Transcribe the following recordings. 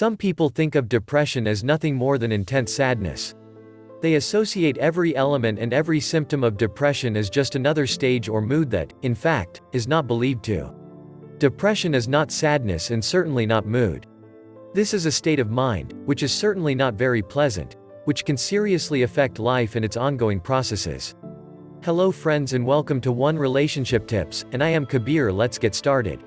Some people think of depression as nothing more than intense sadness. They associate every element and every symptom of depression as just another stage or mood that, in fact, is not believed to. Depression is not sadness and certainly not mood. This is a state of mind, which is certainly not very pleasant, which can seriously affect life and its ongoing processes. Hello friends and welcome to One Relationship Tips, and I am Kabir. Let's get started.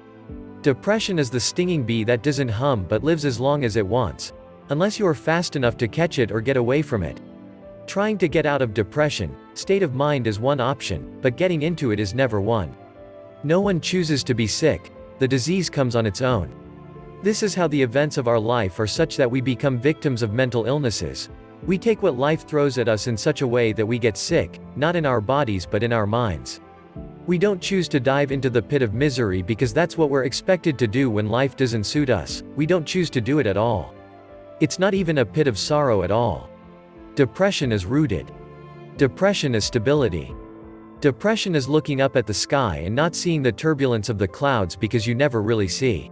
Depression is the stinging bee that doesn't hum but lives as long as it wants, unless you are fast enough to catch it or get away from it. Trying to get out of depression, state of mind is one option, but getting into it is never one. No one chooses to be sick, the disease comes on its own. This is how the events of our life are such that we become victims of mental illnesses. We take what life throws at us in such a way that we get sick, not in our bodies but in our minds. We don't choose to dive into the pit of misery because that's what we're expected to do when life doesn't suit us. We don't choose to do it at all. It's not even a pit of sorrow at all. Depression is rooted. Depression is stability. Depression is looking up at the sky and not seeing the turbulence of the clouds because you never really see.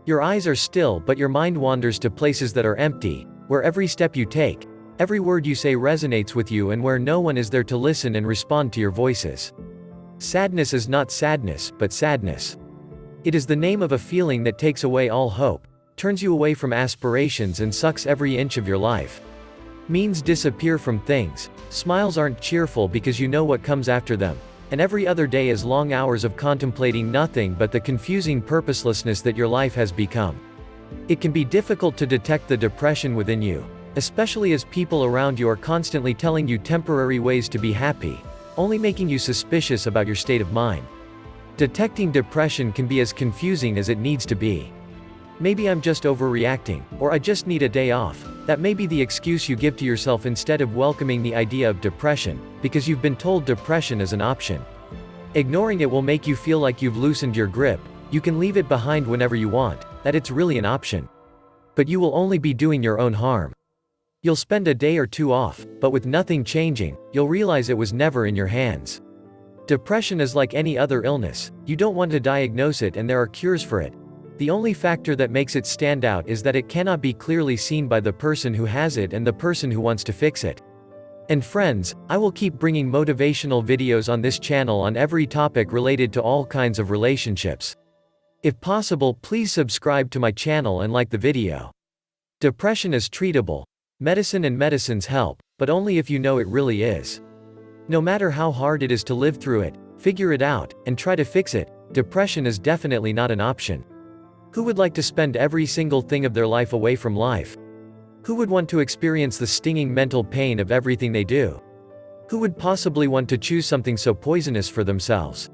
Your eyes are still but your mind wanders to places that are empty, where every step you take, every word you say resonates with you and where no one is there to listen and respond to your voices. Sadness is not sadness, but sadness. It is the name of a feeling that takes away all hope, turns you away from aspirations and sucks every inch of your life. Means disappear from things. Smiles aren't cheerful because you know what comes after them, and every other day is long hours of contemplating nothing but the confusing purposelessness that your life has become. It can be difficult to detect the depression within you, especially as people around you are constantly telling you temporary ways to be happy, only making you suspicious about your state of mind. Detecting depression can be as confusing as it needs to be. Maybe I'm just overreacting, or I just need a day off. That may be the excuse you give to yourself instead of welcoming the idea of depression, because you've been told depression is an option. Ignoring it will make you feel like you've loosened your grip, you can leave it behind whenever you want, that it's really an option. But you will only be doing your own harm. You'll spend a day or two off, but with nothing changing, you'll realize it was never in your hands. Depression is like any other illness, you don't want to diagnose it and there are cures for it. The only factor that makes it stand out is that it cannot be clearly seen by the person who has it and the person who wants to fix it. And friends, I will keep bringing motivational videos on this channel on every topic related to all kinds of relationships. If possible, please subscribe to my channel and like the video. Depression is treatable. Medicine and medicines help, but only if you know it really is. No matter how hard it is to live through it, figure it out, and try to fix it, depression is definitely not an option. Who would like to spend every single thing of their life away from life? Who would want to experience the stinging mental pain of everything they do? Who would possibly want to choose something so poisonous for themselves?